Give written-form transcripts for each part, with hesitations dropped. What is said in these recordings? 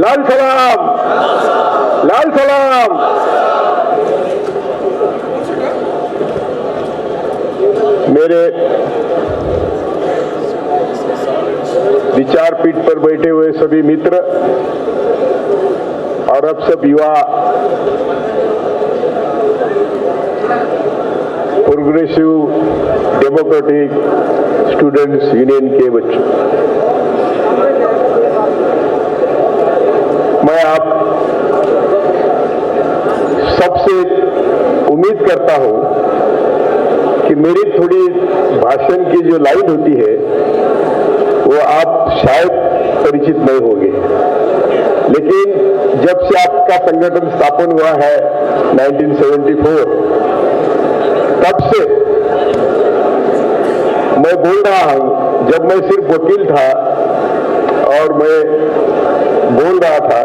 लाल सलाम, लाल सलाम। मेरे विचारपीठ पर बैठे हुए सभी मित्र और अब सब युवा प्रोग्रेसिव डेमोक्रेटिक स्टूडेंट्स यूनियन के बच्चों, मैं आप सबसे उम्मीद करता हूं कि मेरी थोड़ी भाषण की जो लाइन होती है वो आप शायद परिचित नहीं होंगे, लेकिन जब से आपका संगठन स्थापन हुआ है 1974, तब से मैं बोल रहा हूं, जब मैं सिर्फ वकील था और मैं बोल रहा था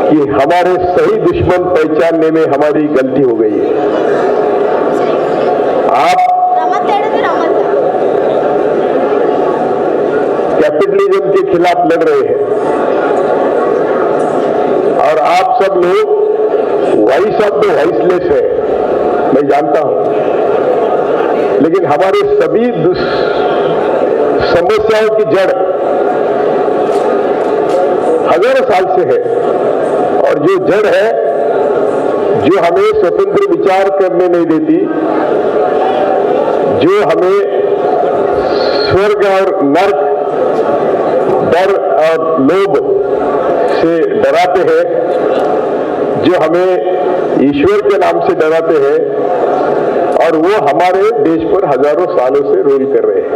कि हमारे सही दुश्मन पहचानने में हमारी गलती हो गई है। आप कैपिटलिज्म के खिलाफ लड़ रहे हैं और आप सब लोग वॉइस ऑफ द वॉइसलेस है, मैं जानता हूं, लेकिन हमारे सभी समस्याओं की जड़ हजारों साल से है और जो जड़ है, जो हमें स्वतंत्र विचार करने नहीं देती, जो हमें स्वर्ग और नर्क, डर और लोभ से डराते हैं, जो हमें ईश्वर के नाम से डराते हैं, और वो हमारे देश पर हजारों सालों से रूल कर रहे हैं।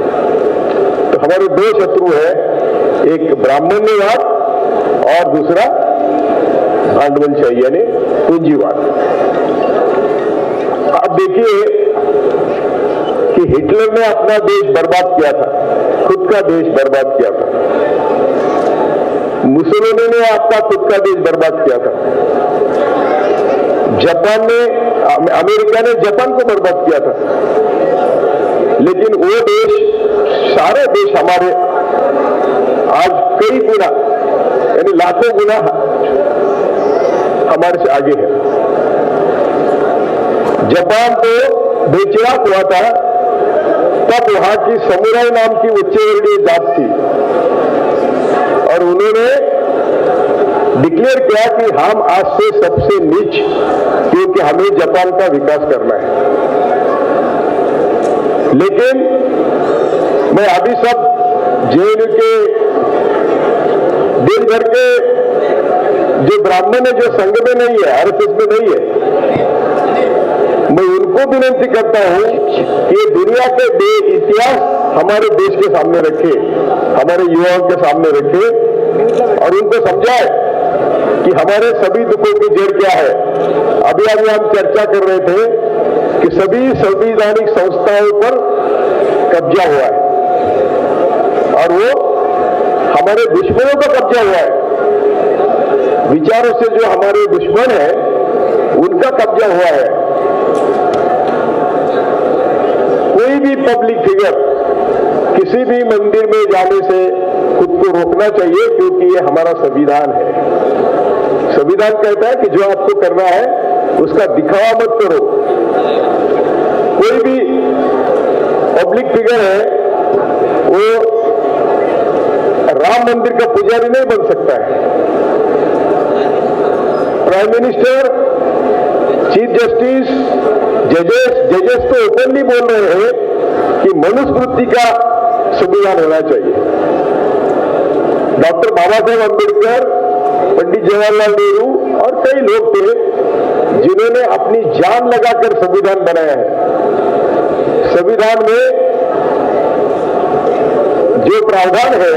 तो हमारे दो शत्रु हैं, एक ब्राह्मण्यवाद और दूसरा भांडवलशाही यानी पूंजीवाद। अब देखिए कि हिटलर ने अपना देश बर्बाद किया था, खुद का देश बर्बाद किया था। मुसोलिनी ने आपका खुद का देश बर्बाद किया था। जापान ने, अमेरिका ने जापान को बर्बाद किया था। लेकिन वो देश, सारे देश हमारे आज कई गुना यानी लाखों गुना हमारे से आगे है। जापान तो बेचिराग हुआ था, तब वहां की समुराई नाम की उच्चवर्णीय जात थी और उन्होंने डिक्लेयर किया कि हम आज से सबसे नीच, क्योंकि हमें जापान का विकास करना है। लेकिन मैं अभी सब जेएनयू के दिन भर के जो ब्राह्मण है, जो संघ में नहीं है, आरएसएस में नहीं है, मैं उनको विनती करता हूं कि ये दुनिया के इतिहास हमारे देश के सामने रखे, हमारे युवाओं के सामने रखे और उनको समझाए कि हमारे सभी दुखों की जड़ क्या है। अभी हम चर्चा कर रहे थे कि सभी संवैधानिक संस्थाओं पर कब्जा हुआ है और वो हमारे दुश्मनों का कब्जा हुआ है। विचारों से जो हमारे दुश्मन है उनका कब्जा हुआ है। कोई भी पब्लिक फिगर किसी भी मंदिर में जाने से खुद को रोकना चाहिए, क्योंकि ये हमारा संविधान है। संविधान कहता है कि जो आपको करना है उसका दिखावा मत करो। कोई भी पब्लिक फिगर है वो राम मंदिर का पुजारी नहीं बन सकता है। प्राइम मिनिस्टर, चीफ जस्टिस, जजेस तो ओपनली बोल रहे हैं कि मनुस्मृति का संविधान होना चाहिए। डॉक्टर बाबा साहेब अम्बेडकर, पंडित जवाहरलाल नेहरू और कई लोग थे जिन्होंने अपनी जान लगाकर संविधान बनाया है। संविधान में जो प्रावधान है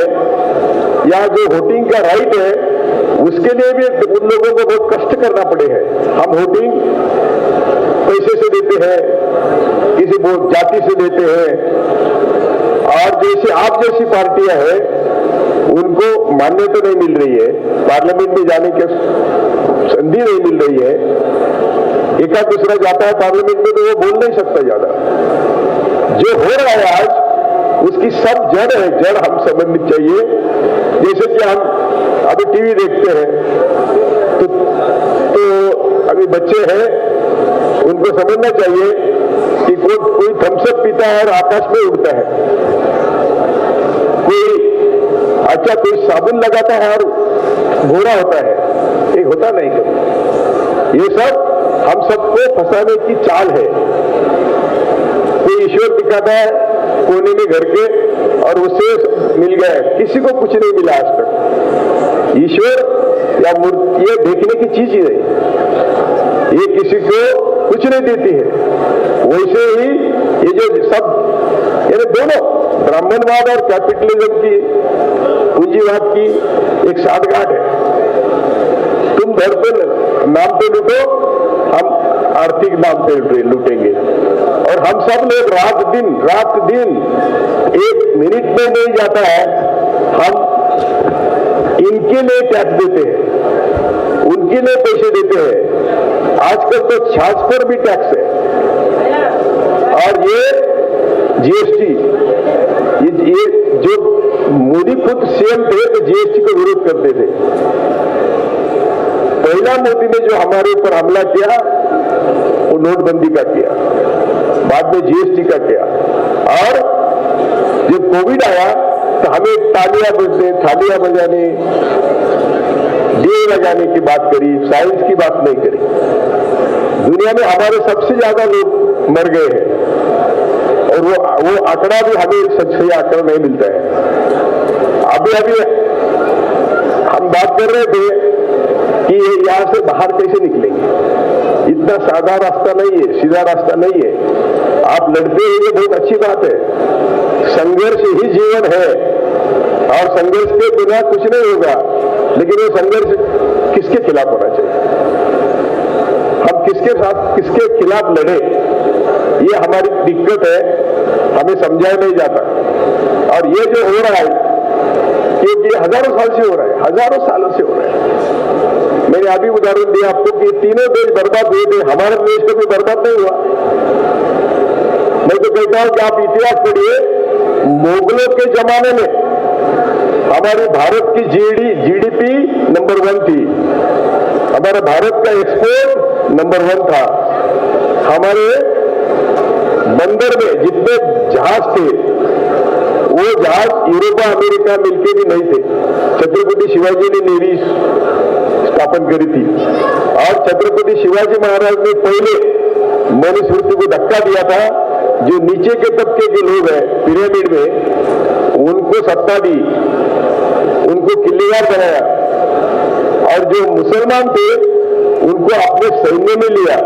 या जो वोटिंग का राइट है, उसके लिए भी उन लोगों को बहुत कष्ट करना पड़े हैं। हम वोटिंग पैसे से देते हैं, किसी जाति से देते हैं, और जैसे आप जैसी पार्टियां हैं उनको मान्यता नहीं मिल रही है, पार्लियामेंट में जाने की संधि नहीं मिल रही है। एक आध दूसरा जाता है पार्लियामेंट में तो वो बोल नहीं सकता ज्यादा। जो हो रहा है आज उसकी सब जड़ है, जड़ हम समझनी चाहिए। जैसे कि हम अभी टीवी देखते हैं तो अभी बच्चे हैं, उनको समझना चाहिए कि कोई थम्सअप पीता है और आकाश में उड़ता है, कोई साबुन लगाता है और गोरा होता है, ये होता नहीं कभी। ये सब हम सबको फंसाने की चाल है। कोई ईश्वर दिखाता है कोने में घर के और उससे मिल गया, किसी को कुछ नहीं मिला आज तक। ईश्वर या मूर्ति ये देखने की चीज ही नहीं, ये किसी को कुछ नहीं देती है। वैसे ही ये जो सब ये दोनों ब्राह्मणवाद और कैपिटलिज्म की, पूंजीवाद की एक साठगांठ है। तुम घर पे नाम पे लूटो, हम आर्थिक नाम पे लूटेंगे। और हम सब लोग रात दिन एक मिनट में नहीं जाता है, हम इनके लिए टैक्स देते हैं, उनके लिए पैसे देते हैं। आजकल तो छाछ पर भी टैक्स है। और ये जीएसटी, ये जो मोदी खुद सीएम थे तो जीएसटी को विरोध करते थे। पहला मोदी ने जो हमारे ऊपर हमला किया वो नोटबंदी का किया, बाद में जीएसटी का किया। और जब कोविड आया तो हमें थालियां बजाने, दिए लगाने की बात करी, साइंस की बात नहीं करी। दुनिया में हमारे सबसे ज्यादा लोग मर गए हैं और वो आंकड़ा भी हमें सही आंकड़ा नहीं मिलता है। अभी हम बात कर रहे थे कि यहां से बाहर कैसे निकलेंगे। इतना सादा रास्ता नहीं है, सीधा रास्ता नहीं है। आप लड़ते हैं, ये बहुत अच्छी बात है। संघर्ष ही जीवन है और संघर्ष के बिना कुछ नहीं होगा। लेकिन वो संघर्ष किसके खिलाफ होना चाहिए, हम किसके साथ किसके खिलाफ लड़े, ये हमारी दिक्कत है, हमें समझाया नहीं जाता। और ये जो हो रहा है ये हजारों साल से हो रहा है, हजारों सालों से हो रहा है। मैंने अभी उदाहरण दिया आपको कि तीनों देश बर्बाद हुए थे, हमारा देश कभी बर्बाद नहीं हुआ। मैं तो कहता हूं कि आप इतिहास पढ़िए, मुगलों के जमाने में हमारे भारत की जीडीपी नंबर 1 थी, हमारे भारत का एक्सपोर्ट नंबर 1 था। हमारे बंदर में जितने जहाज थे वो जहाज यूरोपा अमेरिका मिलके भी नहीं थे। छत्रपति शिवाजी ने नेवी स्थापन करी थी और छत्रपति शिवाजी महाराज ने पहले मनुस्मृति को धक्का दिया था। जो नीचे के तबके के लोग हैं पिरामिड में, उनको सत्ता दी, उनको किलेदार बनाया। और जो मुसलमान थे उनको अपने सैन्य में लिया।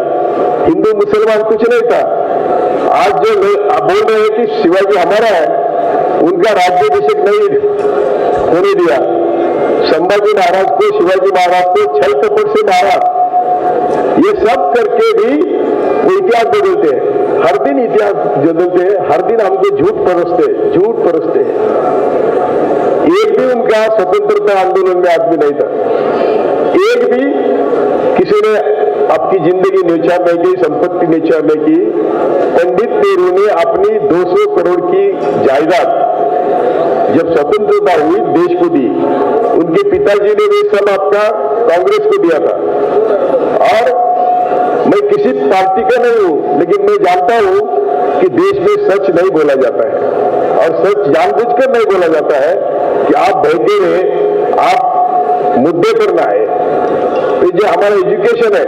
हिंदू मुसलमान कुछ नहीं था। आज जो बोल रहे हैं कि शिवाजी हमारा है, उनका राज्याभिषेक नहीं होने दिया। संभाजी महाराज को, शिवाजी महाराज को छल कपट से मारा। ये सब करके भी वो इतिहास बदलते हैं, हर दिन इतिहास बदलते हैं, हर दिन हमको झूठ परसते हैं। एक भी उनका स्वतंत्रता आंदोलन में आदमी नहीं था, एक भी किसी ने आपकी जिंदगी न्यौछावने की, संपत्ति न्यौछावने की। पंडित नेहरू ने अपनी 200 करोड़ की जायदाद जब स्वतंत्रता हुई देश को दी। उनके पिताजी ने भी सब आपका कांग्रेस को दिया था। और मैं किसी पार्टी का नहीं हूं, लेकिन मैं जानता हूं कि देश में सच नहीं बोला जाता है और सच जानबूझकर नहीं बोला जाता है कि आप बहके रहे, आप मुद्दे पर ना आए। तो जो हमारा एजुकेशन है,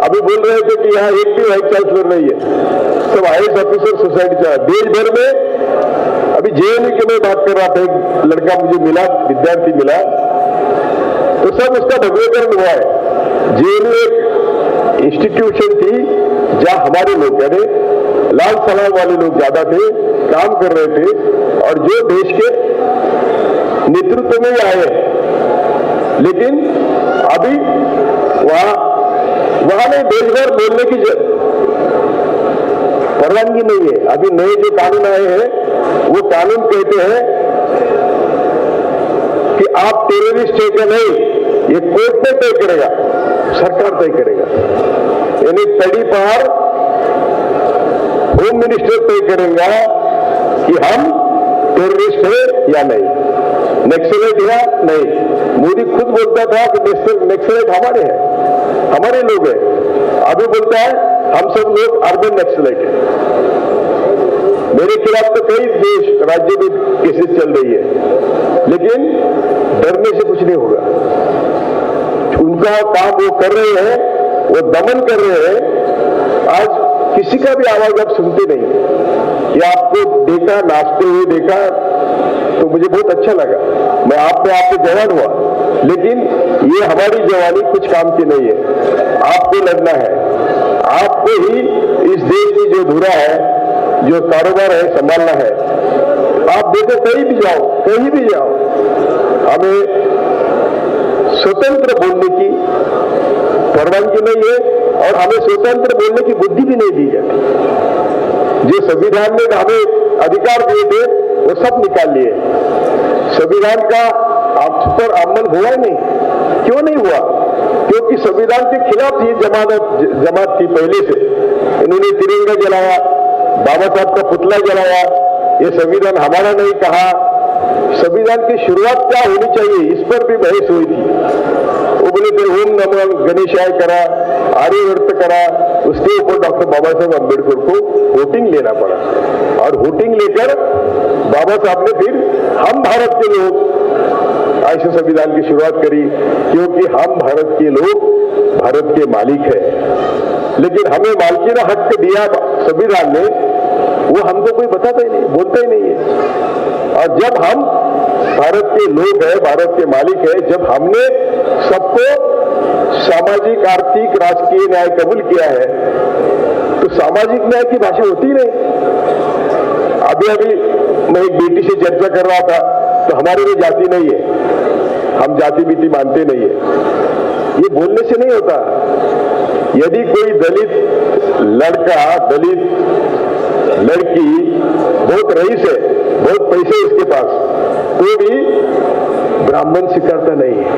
अभी बोल रहे थे कि यहाँ एक भी वाइस चांसलर नहीं है, सब IAS ऑफिसर सोसाइटी का देश भर में। अभी JNU की मैं बात कर रहा था, एक लड़का मुझे मिला, विद्यार्थी मिला, तो सब उसका भव्यकरण हुआ है। JNU एक इंस्टीट्यूशन थी जहां हमारे लोग, यानी लाल सलाम वाले लोग ज्यादा थे, काम कर रहे थे और जो देश के नेतृत्व में आए। लेकिन अभी वहां में देश भर बोलने की परवानगी नहीं है। अभी नए जो कानून आए हैं वो कानून कहते हैं कि आप टेररिस्ट है क्या नहीं, ये कोर्ट में तय करेगा, सरकार तय करेगा। यानी तड़ी पार होम मिनिस्टर तय करेगा कि हम टेररिस्ट है या नहीं। नक्सलाइट है नहीं। मोदी खुद बोलता था कि नक्सलाइट हमारे हैं, हमारे लोग हैं। अभी बोलता है हम सब लोग अर्बन नक्सलाइट हैं। मेरे खिलाफ तो कई देश राज्य में केसेस चल रही है, लेकिन डरने से कुछ नहीं होगा। उनका काम वो कर रहे हैं, वो दमन कर रहे हैं। आज किसी का भी आवाज आप सुनते नहीं। ये आपको देखा, नाचते हुए देखा तो मुझे बहुत अच्छा लगा। मैं आप पे जवान हुआ, लेकिन ये हमारी जवानी कुछ काम की नहीं है। आपको लड़ना है, आपको ही इस देश की जो धुरा है, जो कारोबार है, संभालना है। आप देखो कहीं भी जाओ, कहीं भी जाओ, हमें स्वतंत्र बोलने की परवानगी नहीं है और हमें स्वतंत्र बोलने की बुद्धि भी नहीं दी जाती। जो संविधान ने हमें अधिकार दिए थे वो सब निकाल लिए। संविधान का आप पर अमल हुआ ही नहीं। क्यों नहीं हुआ? क्योंकि संविधान के खिलाफ ये जमात थी पहले से। इन्होंने तिरंगा जलाया, बाबा साहब का पुतला जलाया। ये संविधान हमारा नहीं कहा। संविधान की शुरुआत क्या होनी चाहिए, इस पर भी बहस हुई थी। वो बोले थे ओम नमो गणेशाय करा, आर्यवर्त करा। उसके ऊपर डॉक्टर बाबा साहब अम्बेडकर को वोटिंग लेना पड़ा और वोटिंग लेकर बाबा साहब ने फिर हम भारत के लोग ऐसे संविधान की शुरुआत करी, क्योंकि हम भारत के लोग भारत के मालिक हैं। लेकिन हमें मालकीना हक दिया संविधान ने, वो हमको कोई बताता ही नहीं, बोलता ही नहीं है। और जब हम भारत के लोग हैं, भारत के मालिक हैं, जब हमने सबको सामाजिक, आर्थिक, राजकीय न्याय कबूल किया है, तो सामाजिक न्याय की भाषा होती नहीं। अभी मैं एक बेटी से चर्चा कर रहा था, तो हमारे में जाति नहीं है, हम जाति बीति मानते नहीं है। ये बोलने से नहीं होता। यदि कोई दलित लड़का, दलित लड़की बहुत रईस है, बहुत पैसे इसके पास, तो भी ब्राह्मण स्वीकारता नहीं है।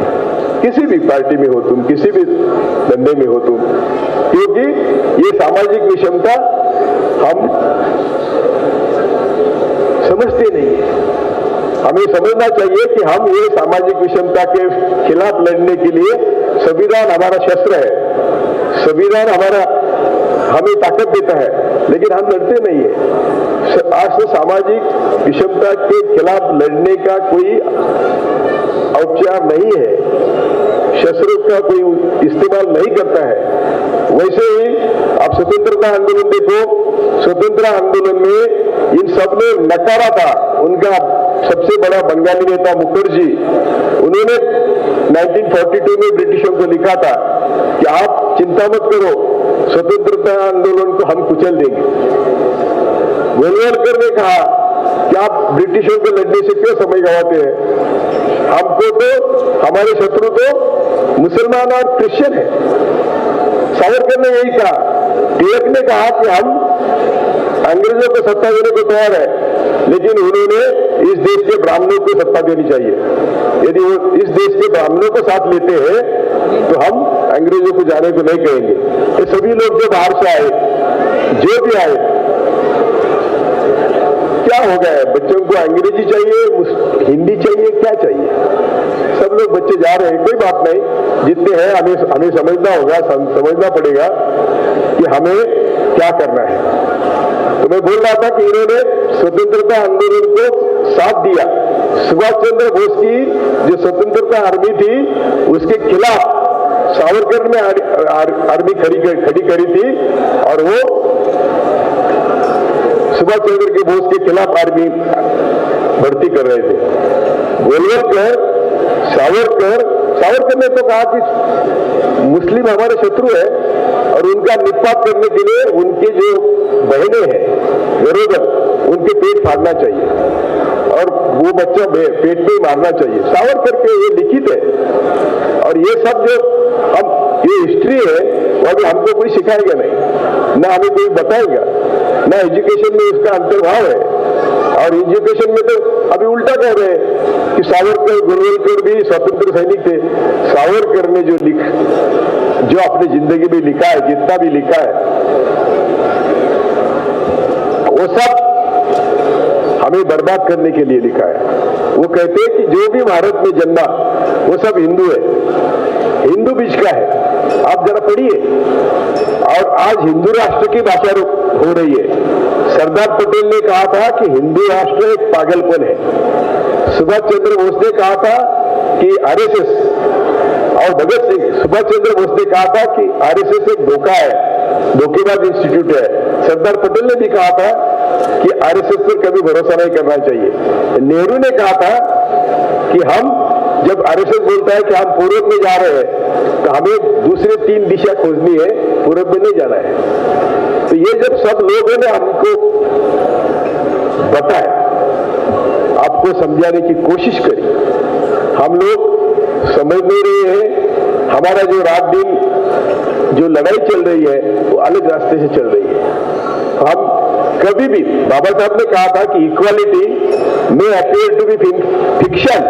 किसी भी पार्टी में हो तुम, किसी भी धंधे में हो तुम, क्योंकि ये सामाजिक विषमता हम समझते नहीं है। हमें समझना चाहिए कि हम ये सामाजिक विषमता के खिलाफ लड़ने के लिए संविधान हमारा शस्त्र है। संविधान हमारा हमें ताकत देता है, लेकिन हम लड़ते नहीं है। आज तो सामाजिक विषमता के खिलाफ लड़ने का कोई औपचार नहीं है, शस्त्रों का कोई इस्तेमाल नहीं करता है। वैसे ही आप स्वतंत्रता आंदोलन देखो, स्वतंत्रता आंदोलन में इन सब ने नकारा था। उनका सबसे बड़ा बंगाली नेता मुखर्जी, उन्होंने 1942 में ब्रिटिशों को लिखा था कि आप चिंता मत करो, स्वतंत्रता आंदोलन को हम कुचल देंगे। गोलवलकर ने कहा कि आप ब्रिटिशों के लड़ने से क्यों समय गंवाते हैं? हमको तो, हमारे शत्रु तो मुसलमान और क्रिश्चियन है। सावरकर ने यही कहा। टिळक ने कहा कि हम अंग्रेजों को सत्ता देने को तैयार है, लेकिन उन्होंने इस देश के ब्राह्मणों को सत्ता देनी चाहिए। यदि वो इस देश के ब्राह्मणों को साथ लेते हैं तो हम अंग्रेजों को जाने को नहीं कहेंगे। ये सभी लोग जो बाहर से आए, जो भी आए, क्या हो गया है? बच्चों को अंग्रेजी चाहिए, हिंदी चाहिए, क्या चाहिए? सब लोग बच्चे जा रहे हैं, कोई बात नहीं। जितने हैं हमें समझना होगा, समझना पड़ेगा कि हमें क्या करना है। तो मैं बोल रहा था कि इन्होंने स्वतंत्रता आंदोलन को साथ दिया। सुभाष चंद्र बोस की जो स्वतंत्रता आर्मी थी, उसके खिलाफ सावरकर ने आर्मी खड़ी करी थी और वो सुभाष चंद्र के बोस के खिलाफ आर्मी भर्ती कर रहे थे। गोलवलकर, सावरकर ने तो कहा कि मुस्लिम हमारे शत्रु है और उनका निपात करने के लिए उनके जो बहनें हैं, गरोदर, उनके पेट फाड़ना चाहिए और वो बच्चा पेट में मारना चाहिए। सावरकर के ये लिखित है। और ये सब जो हम, ये हिस्ट्री है, वो अभी हमको कोई सिखाएगा नहीं, ना हमें कोई बताएगा, ना एजुकेशन में उसका अंतर्भाव है। और एजुकेशन में तो अभी उल्टा कह रहे हैं कि सावरकर, गोलवलकर भी स्वतंत्र सैनिक थे। सावरकर ने जो अपनी जिंदगी में लिखा है, जितना भी लिखा है, वो सब हमें बर्बाद करने के लिए लिखा है। वो कहते हैं कि जो भी भारत में जन्मा वो सब हिंदू है, हिंदू बीज का है। आप जरा पढ़िए। और आज हिंदू राष्ट्र की भाषा हो रही है। सरदार पटेल ने कहा था कि हिंदू राष्ट्र एक पागलपन है। सुभाष चंद्र बोस ने कहा था कि आरएसएस, और भगत सिंह, सुभाष चंद्र बोस ने कहा था कि आरएसएस एक धोखा है, धोखेबाज इंस्टीट्यूट है। सरदार पटेल ने भी कहा था कि आरएसएस पर कभी भरोसा नहीं करना चाहिए। नेहरू ने कहा था कि हम, जब आरएसएस बोलता है कि हम पूर्व में जा रहे हैं तो हमें दूसरे 3 दिशा खोजनी है, पूर्व में नहीं जाना है। तो ये जब सब लोगों ने हमको बताया, आपको समझाने की कोशिश करी, हम लोग समझ नहीं रहे हैं। हमारा जो रात दिन जो लड़ाई चल रही है वो अलग रास्ते से चल रही है। हम कभी भी, बाबा साहब ने कहा था कि इक्वालिटी में appear to be fiction,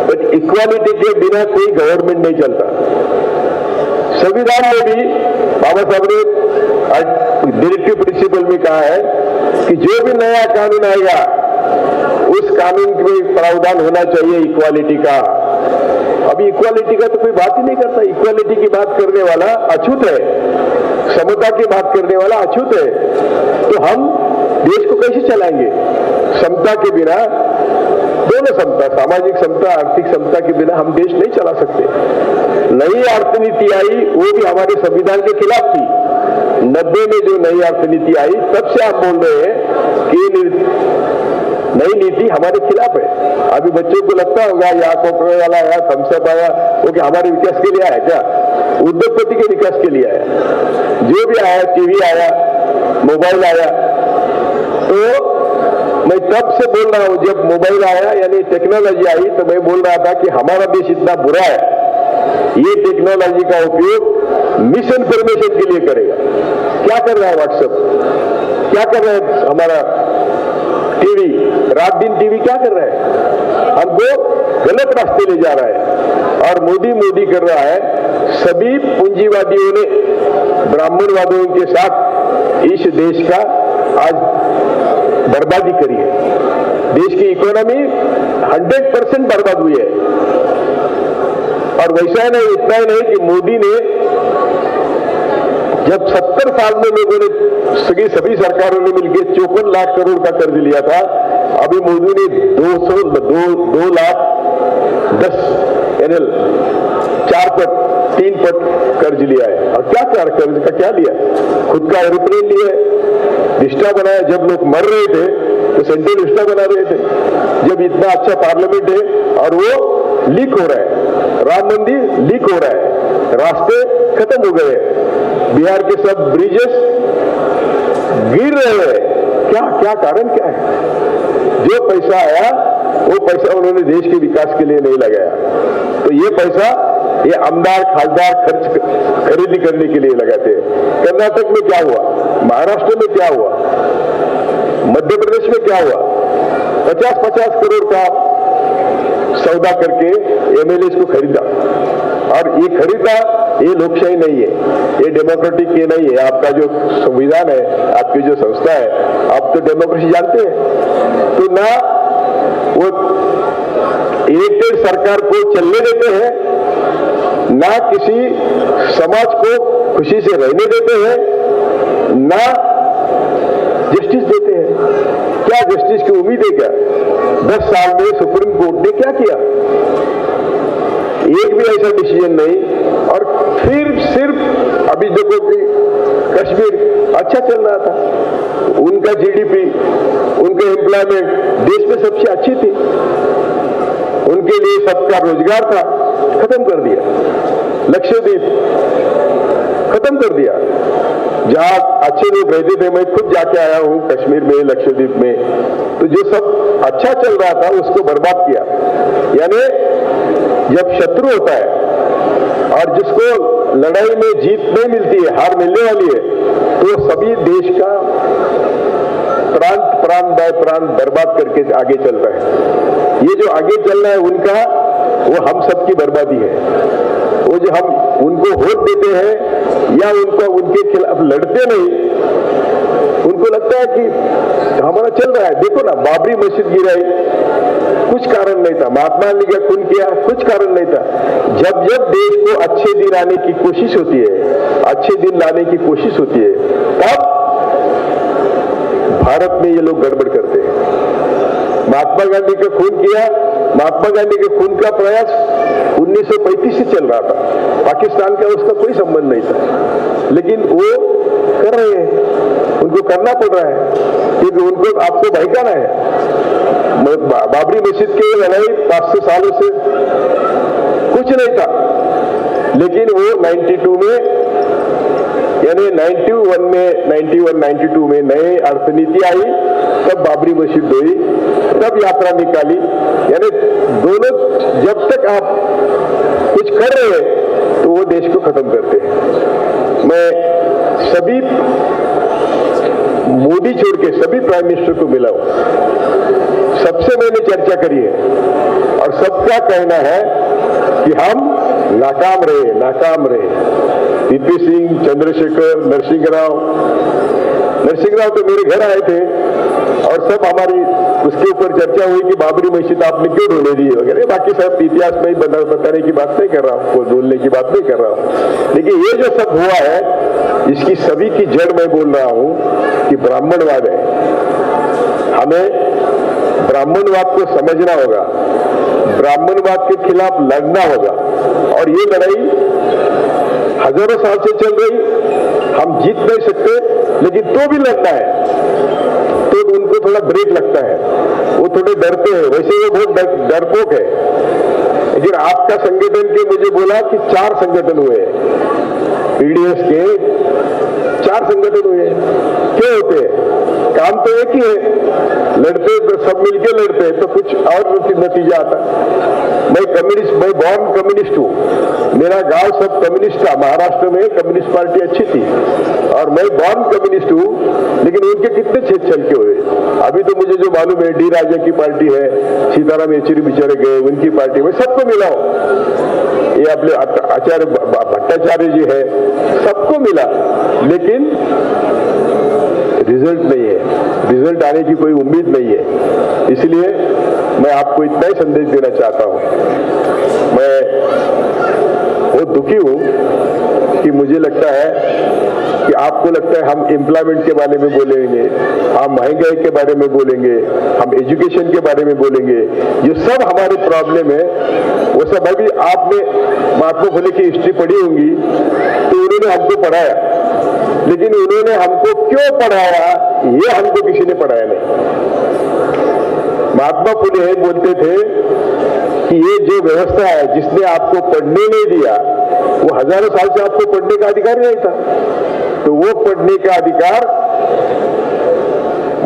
but equality के बिना कोई गवर्नमेंट नहीं चलता। संविधान में भी बाबा साहब ने डायरेक्टिव प्रिंसिपल में कहा है कि जो भी नया कानून आएगा उस कानून में प्रावधान होना चाहिए इक्वालिटी का। अभी इक्वालिटी का तो कोई बात ही नहीं करता। इक्वालिटी की बात करने वाला अछूत है, समता की बात करने वाला अछूत है। तो हम देश को कैसे चलाएंगे? समता के बिना, दोनों समता, सामाजिक समता, आर्थिक समता के बिना हम देश नहीं चला सकते। नई अर्थनीति आई वो भी हमारे संविधान के खिलाफ थी। 90 में जो नई अर्थनीति आई तब से आप बोल रहे हैं कि नई नीति हमारे खिलाफ है। अभी बच्चों को लगता होगा या कोकोला वाला आया, थम्सअप आया, वो क्या हमारे विकास के लिए आया? क्या उद्योगपति के विकास के लिए आया? जो भी आया, टीवी आया, मोबाइल आया, तो मैं तब से बोल रहा हूं, जब मोबाइल आया यानी टेक्नोलॉजी आई तो मैं बोल रहा था कि हमारा देश इतना बुरा है, ये टेक्नोलॉजी का उपयोग मिस इन्फॉर्मेशन के लिए करेगा। क्या कर रहा है व्हाट्सएप, क्या कर रहा है हमारा टीवी, रात दिन टीवी क्या कर रहा है? हमको गलत रास्ते ले जा रहा है। और मोदी कर रहा है। सभी पूंजीवादियों ने ब्राह्मणवादियों के साथ इस देश का आज बर्बादी करी है। देश की इकोनॉमी 100% बर्बाद हुई है। और वैसा नहीं, इतना ही नहीं कि मोदी ने जब 70 साल में लोगों ने सभी सरकारों ने मिलकर 54 लाख करोड़ का कर्ज लिया था, अभी मोदी ने 2 लाख 10 यानी 4 पट 3 पट कर्ज लिया है। और क्या कर्ज का क्या लिया? खुद का एरोप्लेन लिया है, विस्टा बनाया। जब लोग मर रहे थे तो सेंट्रल विस्टा बना रहे थे। जब इतना अच्छा पार्लियामेंट है और वो लीक हो रहा है, राम मंदिर लीक हो रहा है, रास्ते खत्म हो गए, बिहार के सब ब्रिजेस गिर रहे हैं। क्या कारण क्या है? जो पैसा आया वो पैसा उन्होंने देश के विकास के लिए नहीं लगाया। तो ये पैसा ये आमदार खासदार खरीदी करने के लिए लगाते हैं। कर्नाटक में क्या हुआ, महाराष्ट्र में क्या हुआ, मध्य प्रदेश में क्या हुआ? 50-50 करोड़ का सौदा करके एमएलए को खरीदा। और ये खरीदा, ये लोकशाही नहीं है, ये डेमोक्रेटिक ये नहीं है। आपका जो संविधान है, आपकी जो संस्था है, आप तो डेमोक्रेसी जानते हैं। तो ना वो इलेक्टेड सरकार को चलने देते हैं, ना किसी समाज को खुशी से रहने देते हैं, ना जस्टिस देते हैं। क्या जस्टिस की उम्मीद है क्या? 10 साल में सुप्रीम कोर्ट ने क्या किया? एक भी ऐसा डिसीजन नहीं। और फिर सिर्फ अभी देखो कि कश्मीर अच्छा चल रहा था, उनका जीडीपी, उनके एम्प्लॉयमेंट देश में सबसे अच्छी थी, उनके लिए सबका रोजगार था, खत्म कर दिया। लक्षद्वीप खत्म कर दिया, जहां अच्छे लोग रहते थे। मैं खुद जाके आया हूं कश्मीर में, लक्षद्वीप में, तो जो सब अच्छा चल रहा था उसको बर्बाद किया। यानी जब शत्रु होता है और जिसको लड़ाई में जीत नहीं मिलती है, हार मिलने वाली है, तो सभी देश का प्रांत बाय प्रांत बर्बाद करके आगे चलता है। ये जो आगे चल रहा है उनका, वो हम सबकी बर्बादी है। वो जो हम उनको वोट देते हैं या उनके खिलाफ लड़ते नहीं, उनको लगता है कि हमारा चल रहा है। देखो ना, बाबरी मस्जिद गिराई, कुछ कारण नहीं था। महात्मा गांधी का खून किया, कुछ कारण नहीं था। जब जब देश को अच्छे दिन आने की कोशिश होती है, अच्छे दिन लाने की कोशिश होती है, तब भारत में ये लोग गड़बड़ करते हैं। महात्मा गांधी का खून किया, महात्मा गांधी के खून का प्रयास 1935 से चल रहा था। पाकिस्तान का उसका कोई संबंध नहीं था, लेकिन वो कर रहे हैं, उनको करना पड़ रहा है क्योंकि उनको आपको बहकाना है। बाबरी मस्जिद की लड़ाई 500 सालों से कुछ नहीं था, लेकिन वो 92 में यानी 91-92 में नई अर्थनीति आई, तब बाबरी मस्जिद हुई, तब यात्रा निकाली। यानी दोनों जब तक आप कुछ कर रहे हैं तो वो देश को खत्म करते हैं। मैं सभी मोदी छोड़ के सभी प्राइम मिनिस्टर को मिला हूं, सबसे मैंने चर्चा करी है और सबका कहना है कि हम नाकाम रहे। वीपी सिंह, चंद्रशेखर, नरसिंह राव तो मेरे घर आए थे और सब हमारी उसके ऊपर चर्चा हुई कि बाबरी मस्जिद आपने क्यों ढूंढे दी वगैरह। बाकी सब इतिहास में बताने की बात नहीं कर रहा हूँ, कोई बोलने की बात नहीं कर रहा हूँ, लेकिन ये जो सब हुआ है इसकी सभी की जड़ मैं बोल रहा हूँ कि ब्राह्मणवाद है। हमें ब्राह्मणवाद को समझना होगा, ब्राह्मणवाद के खिलाफ लड़ना होगा। और ये लड़ाई हजारों साल से चल रही, हम जीत नहीं सकते, लेकिन तो भी लड़ना है। तो उनको थोड़ा ब्रेक लगता है, वो थोड़े डरते हैं, वैसे वो बहुत डरपोक है। लेकिन आपका संगठन के मुझे बोला कि 4 संगठन हुए हैं, पीडीएस के 4 संगठन हुए हैं। क्यों होते हैं? काम तो एक ही है, लड़ते तो सब मिलके लड़ते हैं तो कुछ और नतीजा आता। मैं बॉर्न कम्युनिस्ट हूँ, मेरा गांव सब कम्युनिस्ट था, महाराष्ट्र में कम्युनिस्ट पार्टी अच्छी थी और मैं बॉर्न कम्युनिस्ट हूँ, लेकिन उनके कितने छल के हुए। अभी तो मुझे जो मालूम है डी राजा की पार्टी है, सीताराम येचुरी बेचारे गए, उनकी पार्टी में सबको मिला हूँ, ये अपने आचार्य भट्टाचार्य जी है, सबको मिला, लेकिन रिजल्ट नहीं है, रिजल्ट आने की कोई उम्मीद नहीं है। इसलिए मैं आपको इतना ही संदेश देना चाहता हूं। मैं बहुत दुखी हूं कि मुझे लगता है कि आपको लगता है हम एम्प्लॉयमेंट के बारे में बोलेंगे, हम महंगाई के बारे में बोलेंगे, हम एजुकेशन के बारे में बोलेंगे, जो सब हमारे प्रॉब्लम है वो सब। अभी आपने महात्मा फुले की हिस्ट्री पढ़ी होंगी तो उन्होंने हमको पढ़ाया, लेकिन उन्होंने हमको क्यों पढ़ाया ये हमको किसी ने पढ़ाया नहीं। महात्मा फुले बोलते थे कि ये जो व्यवस्था है जिसने आपको पढ़ने नहीं दिया, वो हजारों साल से आपको पढ़ने का अधिकार नहीं था, तो वो पढ़ने का अधिकार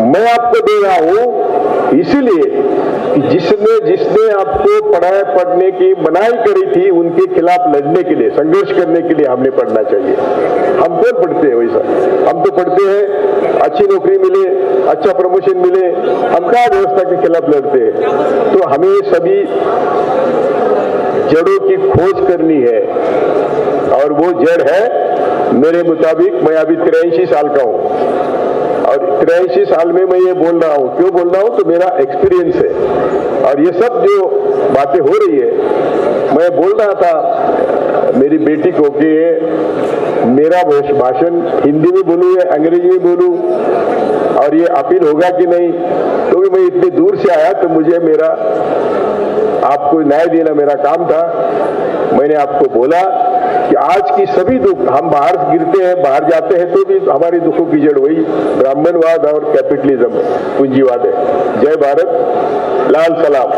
मैं आपको दे रहा हूं, इसलिए कि जिसने आपको पढ़ने की मनाही करी थी उनके खिलाफ लड़ने के लिए, संघर्ष करने के लिए हमने पढ़ना चाहिए। हम कौन पढ़ते हैं वैसा? हम तो पढ़ते हैं अच्छी नौकरी मिले, अच्छा प्रमोशन मिले, हम क्या व्यवस्था के खिलाफ लड़ते हैं? तो हमें सभी जड़ों की खोज करनी है और वो जड़ है मेरे मुताबिक, मैं अभी 83 साल का हूं और 83 साल में मैं ये बोल रहा हूं। क्यों बोल रहा हूं? तो मेरा एक्सपीरियंस है और ये सब जो बातें हो रही है, मैं बोल रहा था मेरी बेटी को कि मेरा भाषण हिंदी में बोलूं या अंग्रेजी में बोलूं और ये अपील होगा कि नहीं, क्योंकि मैं इतनी दूर से आया तो मुझे मेरा आपको न्याय देना मेरा काम था। मैंने आपको बोला कि आज की सभी दुख, हम बाहर गिरते हैं, बाहर जाते हैं तो भी हमारी दुखों की जड़ वही ब्राह्मणवाद और कैपिटलिज्म, पूंजीवाद है। जय भारत, लाल सलाम।